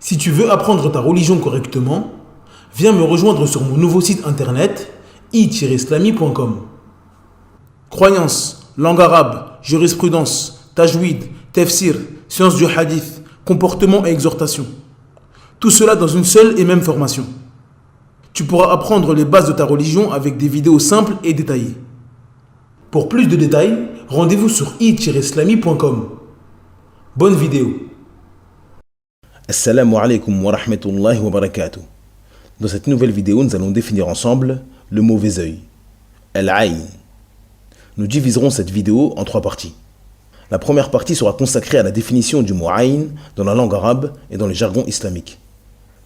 Si tu veux apprendre ta religion correctement, viens me rejoindre sur mon nouveau site internet i-islami.com. Croyances, langue arabe, jurisprudence, tajwid, tafsir, sciences du hadith, comportement et exhortation. Tout cela dans une seule et même formation. Tu pourras apprendre les bases de ta religion avec des vidéos simples et détaillées. Pour plus de détails, rendez-vous sur i-islami.com. Bonne vidéo. Assalamu alaikum wa rahmatullahi wa barakatuh. Dans cette nouvelle vidéo, nous allons définir ensemble le mauvais œil, al-ayn. Nous diviserons cette vidéo en 3 parties. La première partie sera consacrée à la définition du mot ayn dans la langue arabe et dans le jargon islamique.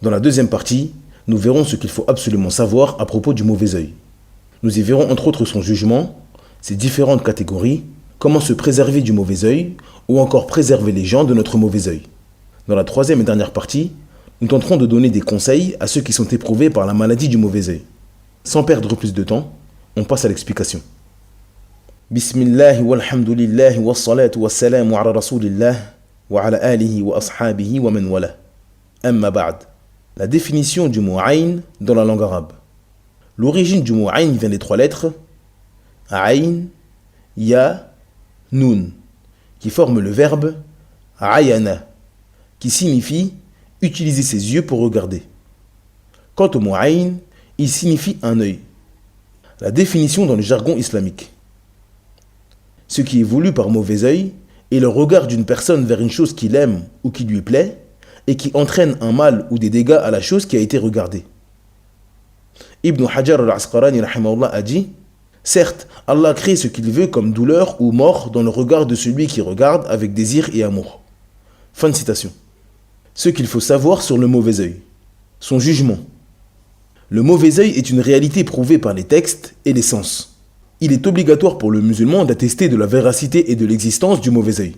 Dans la deuxième partie, nous verrons ce qu'il faut absolument savoir à propos du mauvais œil. Nous y verrons entre autres son jugement, ses différentes catégories, comment se préserver du mauvais œil ou encore préserver les gens de notre mauvais œil. Dans la troisième et dernière partie, nous tenterons de donner des conseils à ceux qui sont éprouvés par la maladie du mauvais œil. Sans perdre plus de temps, on passe à l'explication. Bismillah walhamdulillah wassalatu wassalamu ala rasulillah wa ala alihi wa ashabihi wa man wala. Amma ba'd. La définition du mot ayn dans la langue arabe. L'origine du mot ayn vient des 3 lettres ayn, ya, nun, qui forment le verbe ayana, qui signifie utiliser ses yeux pour regarder. Quant au mot ayn, il signifie un œil. La définition dans le jargon islamique. Ce qui est voulu par mauvais œil est le regard d'une personne vers une chose qu'il aime ou qui lui plaît et qui entraîne un mal ou des dégâts à la chose qui a été regardée. Ibn Hajar al-Asqalani rahimahullah a dit: certes, Allah crée ce qu'il veut comme douleur ou mort dans le regard de celui qui regarde avec désir et amour. Fin de citation. Ce qu'il faut savoir sur le mauvais œil. Son jugement. Le mauvais œil est une réalité prouvée par les textes et les sens. Il est obligatoire pour le musulman d'attester de la véracité et de l'existence du mauvais œil.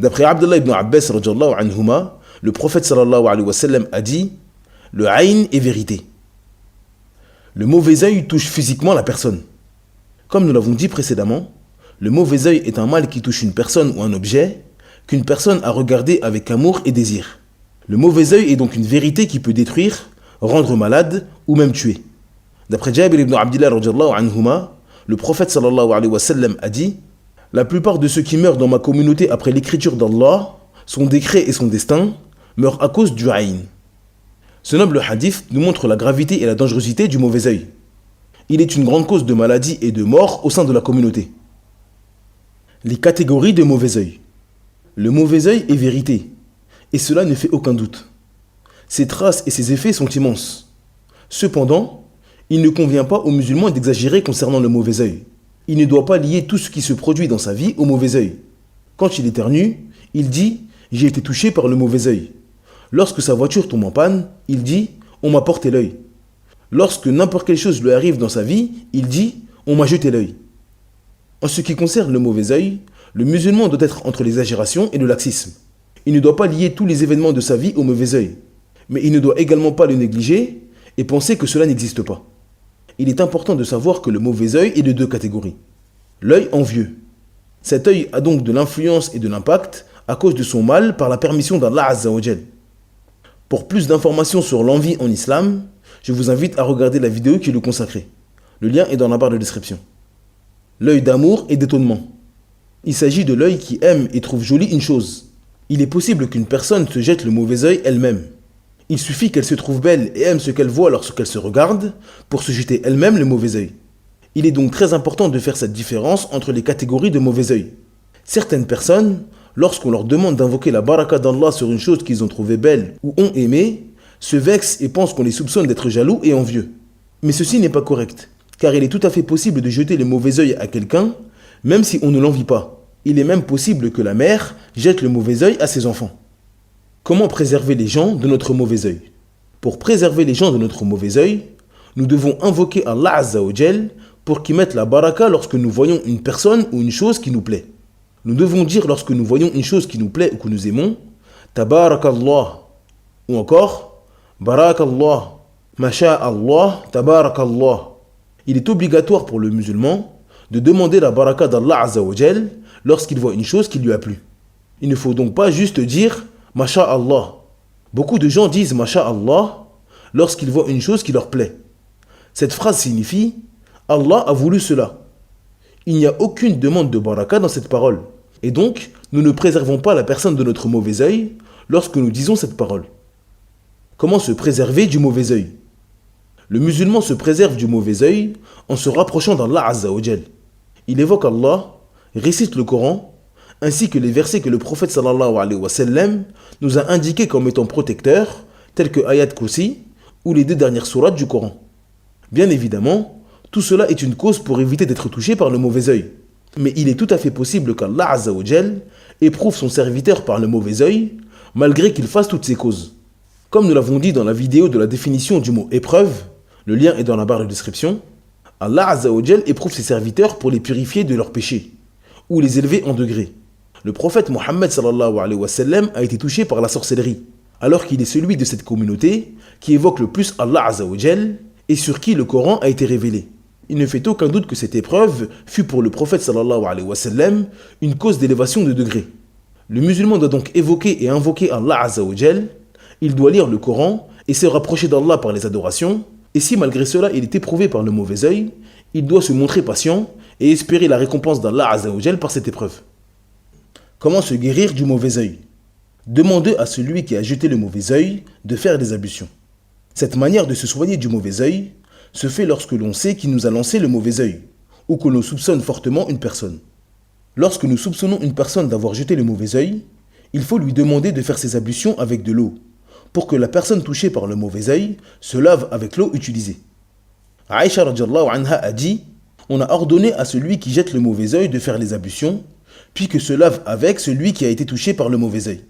D'après Abdullah ibn Abbas radhiyallahu anhuma, le prophète sallallahu alayhi wa sallam a dit: le ayn est vérité. Le mauvais œil touche physiquement la personne. Comme nous l'avons dit précédemment, le mauvais œil est un mal qui touche une personne ou un objet qu'une personne a regardé avec amour et désir. Le mauvais œil est donc une vérité qui peut détruire, rendre malade ou même tuer. D'après Jabir ibn Abdillah radhiyallahu anhuma, le prophète sallallahu alayhi wa sallam a dit: la plupart de ceux qui meurent dans ma communauté après l'écriture d'Allah, son décret et son destin, meurent à cause du ayn. Ce noble hadith nous montre la gravité et la dangerosité du mauvais œil. Il est une grande cause de maladie et de mort au sein de la communauté. Les catégories de mauvais œil. Le mauvais œil est vérité, et cela ne fait aucun doute. Ses traces et ses effets sont immenses. Cependant, il ne convient pas aux musulmans d'exagérer concernant le mauvais œil. Il ne doit pas lier tout ce qui se produit dans sa vie au mauvais œil. Quand il éternue, il dit « j'ai été touché par le mauvais œil ». Lorsque sa voiture tombe en panne, il dit « on m'a porté l'œil ». Lorsque n'importe quelle chose lui arrive dans sa vie, il dit « on m'a jeté l'œil ». En ce qui concerne le mauvais œil, le musulman doit être entre l'exagération et le laxisme. Il ne doit pas lier tous les événements de sa vie au mauvais œil, mais il ne doit également pas le négliger et penser que cela n'existe pas. Il est important de savoir que le mauvais œil est de 2 catégories. L'œil envieux. Cet œil a donc de l'influence et de l'impact à cause de son mal par la permission d'Allah Azza wa Jal. Pour plus d'informations sur l'envie en islam, je vous invite à regarder la vidéo qui est lui consacrée. Le lien est dans la barre de description. L'œil d'amour et d'étonnement. Il s'agit de l'œil qui aime et trouve jolie une chose. Il est possible qu'une personne se jette le mauvais œil elle-même. Il suffit qu'elle se trouve belle et aime ce qu'elle voit lorsqu'elle se regarde pour se jeter elle-même le mauvais œil. Il est donc très important de faire cette différence entre les catégories de mauvais œil. Certaines personnes, lorsqu'on leur demande d'invoquer la baraka d'Allah sur une chose qu'ils ont trouvée belle ou ont aimée, se vexent et pensent qu'on les soupçonne d'être jaloux et envieux. Mais ceci n'est pas correct, car il est tout à fait possible de jeter le mauvais œil à quelqu'un, même si on ne l'envie pas. Il est même possible que la mère jette le mauvais œil à ses enfants. Comment préserver les gens de notre mauvais œil? Pour préserver les gens de notre mauvais œil, nous devons invoquer Allah Azza wa Jal pour qu'il mette la baraka lorsque nous voyons une personne ou une chose qui nous plaît. Nous devons dire lorsque nous voyons une chose qui nous plaît ou que nous aimons, Tabarakallah, ou encore Barakallah, Masha'Allah, Tabarakallah. Il est obligatoire pour le musulman de demander la baraka d'Allah Azza wa Jal lorsqu'il voit une chose qui lui a plu. Il ne faut donc pas juste dire Masha'Allah Beaucoup de gens disent Masha'Allah lorsqu'ils voient une chose qui leur plaît. Cette phrase signifie Allah a voulu cela. Il n'y a aucune demande de baraka dans cette parole. Et donc, nous ne préservons pas la personne de notre mauvais œil lorsque nous disons cette parole. Comment se préserver du mauvais œil? Le musulman se préserve du mauvais œil en se rapprochant d'Allah Azza wa Jal. Il évoque Allah, récite le Coran, ainsi que les versets que le prophète sallallahu alayhi wa sallam nous a indiqués comme étant protecteurs, tels que Ayat Kursi ou les 2 dernières sourates du Coran. Bien évidemment, tout cela est une cause pour éviter d'être touché par le mauvais œil. Mais il est tout à fait possible qu'Allah Azza wa Jal éprouve son serviteur par le mauvais œil, malgré qu'il fasse toutes ces causes. Comme nous l'avons dit dans la vidéo de la définition du mot épreuve, le lien est dans la barre de description, Allah Azza wa Jal éprouve ses serviteurs pour les purifier de leurs péchés, ou les élever en degrés. Le prophète Mohammed sallallahu alayhi wa sallam a été touché par la sorcellerie, alors qu'il est celui de cette communauté qui évoque le plus Allah Azza wa Jal et sur qui le Coran a été révélé. Il ne fait aucun doute que cette épreuve fut pour le prophète sallallahu alayhi wa sallam une cause d'élévation de degrés. Le musulman doit donc évoquer et invoquer Allah Azza wa Jal, il doit lire le Coran et se rapprocher d'Allah par les adorations, et si malgré cela il est éprouvé par le mauvais œil, il doit se montrer patient et espérer la récompense d'Allah Azza wa Jal par cette épreuve. Comment se guérir du mauvais œil? Demandez à celui qui a jeté le mauvais œil de faire des ablutions. Cette manière de se soigner du mauvais œil se fait lorsque l'on sait qui nous a lancé le mauvais œil, ou que l'on soupçonne fortement une personne. Lorsque nous soupçonnons une personne d'avoir jeté le mauvais œil, il faut lui demander de faire ses ablutions avec de l'eau, pour que la personne touchée par le mauvais œil se lave avec l'eau utilisée. Aïcha radhiyallahu anha a dit, on a ordonné à celui qui jette le mauvais œil de faire les ablutions, puis que se lave avec celui qui a été touché par le mauvais œil.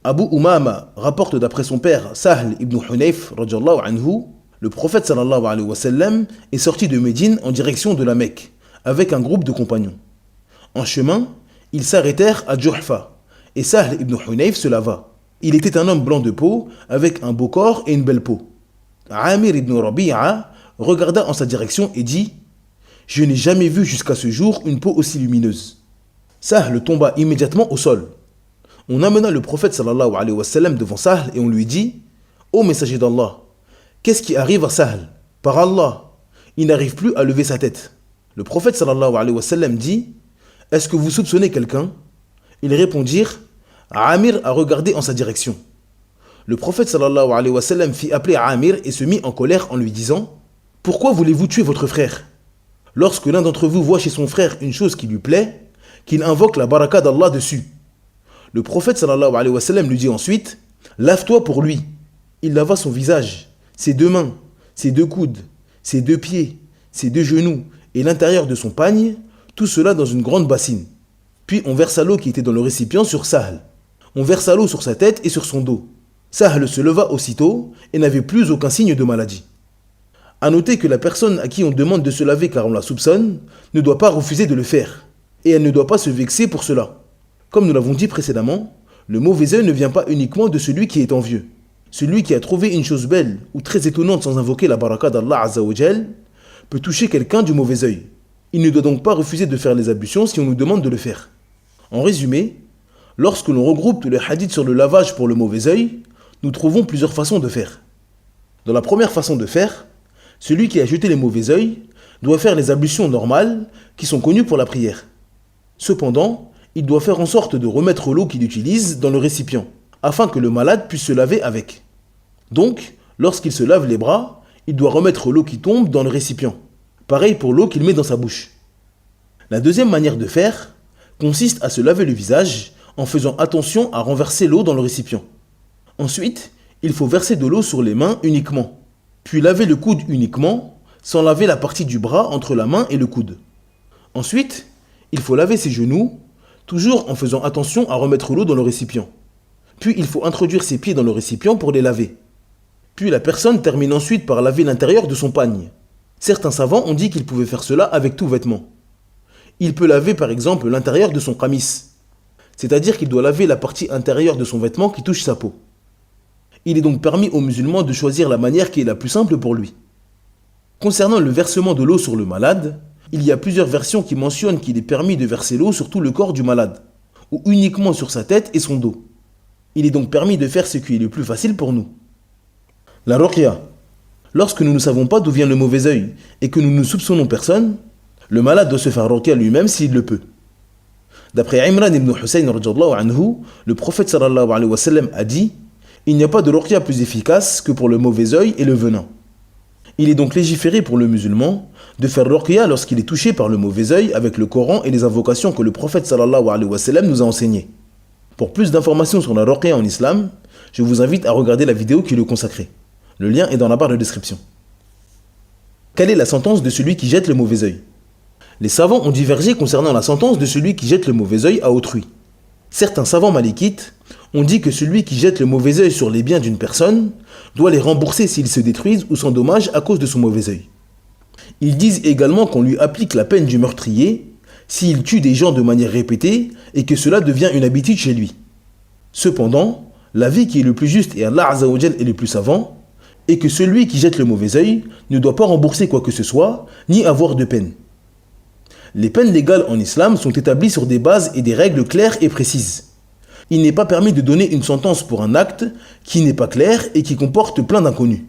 Abu Umama rapporte d'après son père Sahl ibn Hunayf radhiyallahu anhu, le prophète sallallahu alayhi wa sallam est sorti de Médine en direction de la Mecque, avec un groupe de compagnons. En chemin, ils s'arrêtèrent à Juhfa, et Sahl ibn Hunayf se lava. Il était un homme blanc de peau, avec un beau corps et une belle peau. Amir ibn Rabi'a regarda en sa direction et dit « Je n'ai jamais vu jusqu'à ce jour une peau aussi lumineuse. » Sahl tomba immédiatement au sol. On amena le prophète sallallahu alayhi wa sallam devant Sahl et on lui dit « Ô messager d'Allah, qu'est-ce qui arrive à Sahl? Par Allah, il n'arrive plus à lever sa tête. » Le prophète sallallahu alayhi wa sallam dit « Est-ce que vous soupçonnez quelqu'un » Ils répondirent « Amir a regardé en sa direction. » Le prophète sallallahu alayhi wa sallam fit appeler Amir et se mit en colère en lui disant « Pourquoi voulez-vous tuer votre frère? Lorsque l'un d'entre vous voit chez son frère une chose qui lui plaît, qu'il invoque la baraka d'Allah dessus. » Le prophète sallallahu alayhi wa sallam lui dit ensuite « Lave-toi pour lui. » Il lava son visage, ses 2 mains, ses 2 coudes, ses 2 pieds, ses 2 genoux et l'intérieur de son pagne, tout cela dans une grande bassine. Puis on versa l'eau qui était dans le récipient sur Sahl. On versa l'eau sur sa tête et sur son dos. Sahl se leva aussitôt et n'avait plus aucun signe de maladie. A noter que la personne à qui on demande de se laver car on la soupçonne ne doit pas refuser de le faire, et elle ne doit pas se vexer pour cela. Comme nous l'avons dit précédemment, le mauvais œil ne vient pas uniquement de celui qui est envieux. Celui qui a trouvé une chose belle ou très étonnante sans invoquer la baraka d'Allah Azza wa Jal peut toucher quelqu'un du mauvais œil. Il ne doit donc pas refuser de faire les ablutions si on nous demande de le faire. En résumé, lorsque l'on regroupe tous les hadiths sur le lavage pour le mauvais œil, nous trouvons plusieurs façons de faire. Dans la première façon de faire, celui qui a jeté les mauvais œils doit faire les ablutions normales qui sont connues pour la prière. Cependant, il doit faire en sorte de remettre l'eau qu'il utilise dans le récipient, afin que le malade puisse se laver avec. Donc, lorsqu'il se lave les bras, il doit remettre l'eau qui tombe dans le récipient. Pareil pour l'eau qu'il met dans sa bouche. La deuxième manière de faire consiste à se laver le visage en faisant attention à renverser l'eau dans le récipient. Ensuite, il faut verser de l'eau sur les mains uniquement, puis laver le coude uniquement, sans laver la partie du bras entre la main et le coude. Ensuite, il faut laver ses genoux, toujours en faisant attention à remettre l'eau dans le récipient. Puis il faut introduire ses pieds dans le récipient pour les laver. Puis la personne termine ensuite par laver l'intérieur de son pagne. Certains savants ont dit qu'il pouvait faire cela avec tout vêtement. Il peut laver par exemple l'intérieur de son qamis, c'est-à-dire qu'il doit laver la partie intérieure de son vêtement qui touche sa peau. Il est donc permis aux musulmans de choisir la manière qui est la plus simple pour lui. Concernant le versement de l'eau sur le malade, il y a plusieurs versions qui mentionnent qu'il est permis de verser l'eau sur tout le corps du malade, ou uniquement sur sa tête et son dos. Il est donc permis de faire ce qui est le plus facile pour nous. La ruqya. Lorsque nous ne savons pas d'où vient le mauvais œil et que nous ne soupçonnons personne, le malade doit se faire ruqya lui-même s'il le peut. D'après Imran ibn Hussein, le prophète sallallahu alayhi wa sallam a dit « Il n'y a pas de ruqya plus efficace que pour le mauvais œil et le venin. » Il est donc légiféré pour le musulman de faire ruqya lorsqu'il est touché par le mauvais œil avec le Coran et les invocations que le prophète sallallahu alayhi wa sallam nous a enseignées. Pour plus d'informations sur la ruqya en islam, je vous invite à regarder la vidéo qui lui est consacrée. Le lien est dans la barre de description. Quelle est la sentence de celui qui jette le mauvais œil? Les savants ont divergé concernant la sentence de celui qui jette le mauvais œil à autrui. Certains savants malikites ont dit que celui qui jette le mauvais œil sur les biens d'une personne doit les rembourser s'ils se détruisent ou s'endommagent à cause de son mauvais œil. Ils disent également qu'on lui applique la peine du meurtrier s'il tue des gens de manière répétée et que cela devient une habitude chez lui. Cependant, l'avis qui est le plus juste et Allah Azza wa Jal est le plus savant est que celui qui jette le mauvais œil ne doit pas rembourser quoi que ce soit ni avoir de peine. Les peines légales en islam sont établies sur des bases et des règles claires et précises. Il n'est pas permis de donner une sentence pour un acte qui n'est pas clair et qui comporte plein d'inconnus.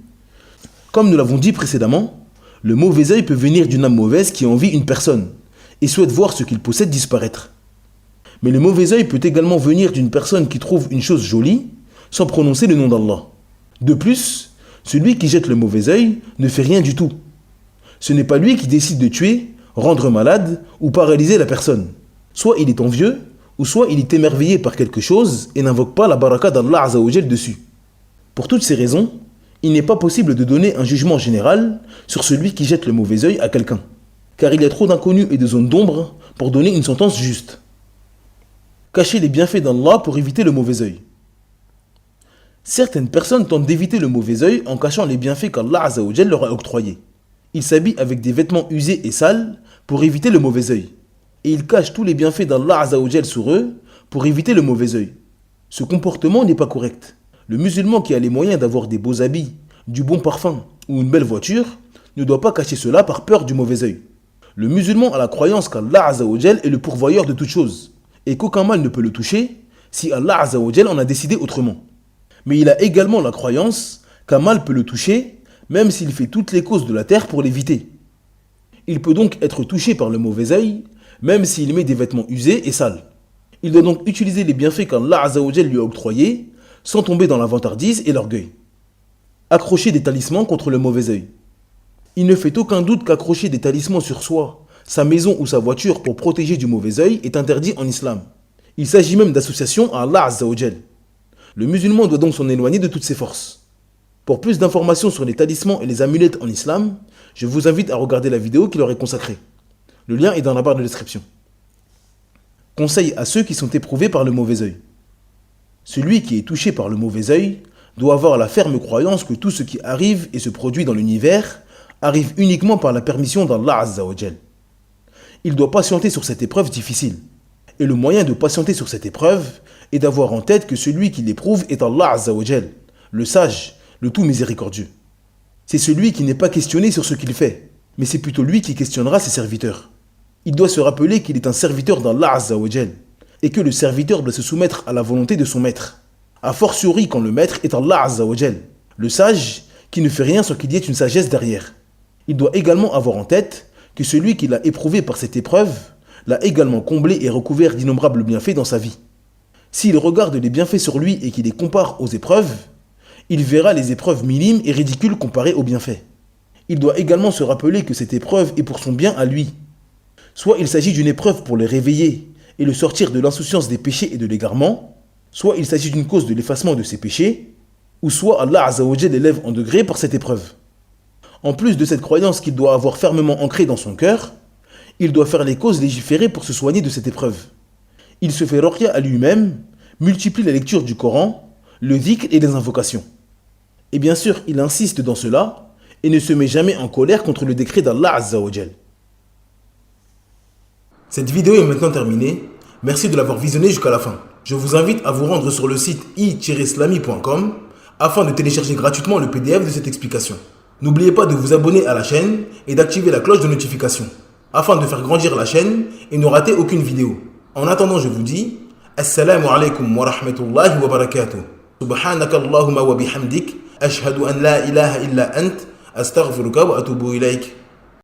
Comme nous l'avons dit précédemment, le mauvais œil peut venir d'une âme mauvaise qui envie une personne et souhaite voir ce qu'il possède disparaître. Mais le mauvais œil peut également venir d'une personne qui trouve une chose jolie sans prononcer le nom d'Allah. De plus, celui qui jette le mauvais œil ne fait rien du tout. Ce n'est pas lui qui décide de tuer, rendre malade ou paralyser la personne. Soit il est envieux, ou soit il est émerveillé par quelque chose et n'invoque pas la baraka d'Allah Azza wa Jal dessus. Pour toutes ces raisons, il n'est pas possible de donner un jugement général sur celui qui jette le mauvais œil à quelqu'un, car il y a trop d'inconnus et de zones d'ombre pour donner une sentence juste. Cacher les bienfaits d'Allah pour éviter le mauvais œil. Certaines personnes tentent d'éviter le mauvais œil en cachant les bienfaits qu'Allah Azza wa Jal leur a octroyés. Ils s'habillent avec des vêtements usés et sales pour éviter le mauvais œil. Et ils cachent tous les bienfaits d'Allah Azza wa Jal sur eux pour éviter le mauvais œil. Ce comportement n'est pas correct. Le musulman qui a les moyens d'avoir des beaux habits, du bon parfum ou une belle voiture ne doit pas cacher cela par peur du mauvais œil. Le musulman a la croyance qu'Allah Azza wa Jal est le pourvoyeur de toutes choses et qu'aucun mal ne peut le toucher si Allah Azza wa Jal en a décidé autrement. Mais il a également la croyance qu'un mal peut le toucher même s'il fait toutes les causes de la terre pour l'éviter. Il peut donc être touché par le mauvais œil, même s'il met des vêtements usés et sales. Il doit donc utiliser les bienfaits qu'Allah Azza wa Jal lui a octroyés, sans tomber dans la vantardise et l'orgueil. Accrocher des talismans contre le mauvais œil. Il ne fait aucun doute qu'accrocher des talismans sur soi, sa maison ou sa voiture pour protéger du mauvais œil est interdit en islam. Il s'agit même d'association à Allah Azza wa Jal. Le musulman doit donc s'en éloigner de toutes ses forces. Pour plus d'informations sur les talismans et les amulettes en islam, je vous invite à regarder la vidéo qui leur est consacrée. Le lien est dans la barre de description. Conseil à ceux qui sont éprouvés par le mauvais œil. Celui qui est touché par le mauvais œil doit avoir la ferme croyance que tout ce qui arrive et se produit dans l'univers arrive uniquement par la permission d'Allah Azza wa Jal. Il doit patienter sur cette épreuve difficile. Et le moyen de patienter sur cette épreuve est d'avoir en tête que celui qui l'éprouve est Allah Azza wa Jal, le sage, le tout miséricordieux. C'est celui qui n'est pas questionné sur ce qu'il fait, mais c'est plutôt lui qui questionnera ses serviteurs. Il doit se rappeler qu'il est un serviteur d'Allah Azza wa Jal, et que le serviteur doit se soumettre à la volonté de son maître, a fortiori quand le maître est Allah Azza wa Jal, le sage qui ne fait rien sans qu'il y ait une sagesse derrière. Il doit également avoir en tête que celui qui l'a éprouvé par cette épreuve l'a également comblé et recouvert d'innombrables bienfaits dans sa vie. S'il regarde les bienfaits sur lui et qu'il les compare aux épreuves, il verra les épreuves minimes et ridicules comparées aux bienfaits. Il doit également se rappeler que cette épreuve est pour son bien à lui. Soit il s'agit d'une épreuve pour le réveiller et le sortir de l'insouciance des péchés et de l'égarement, soit il s'agit d'une cause de l'effacement de ses péchés, ou soit Allah Azza wa Jal l'élève en degré par cette épreuve. En plus de cette croyance qu'il doit avoir fermement ancrée dans son cœur, il doit faire les causes légiférées pour se soigner de cette épreuve. Il se fait ruqya à lui-même, multiplie la lecture du Coran, le dhikr et les invocations. Et bien sûr, il insiste dans cela et ne se met jamais en colère contre le décret d'Allah Azza wa Jal. Cette vidéo est maintenant terminée. Merci de l'avoir visionnée jusqu'à la fin. Je vous invite à vous rendre sur le site i-islami.com afin de télécharger gratuitement le PDF de cette explication. N'oubliez pas de vous abonner à la chaîne et d'activer la cloche de notification afin de faire grandir la chaîne et ne rater aucune vidéo. En attendant, je vous dis Assalamu alaikum wa rahmatullahi wa barakatuh. Subhanaka Allahumma wa bihamdik. Ashhadu an la ilaha illa ant. Astaghfiruka wa atubu ilayk.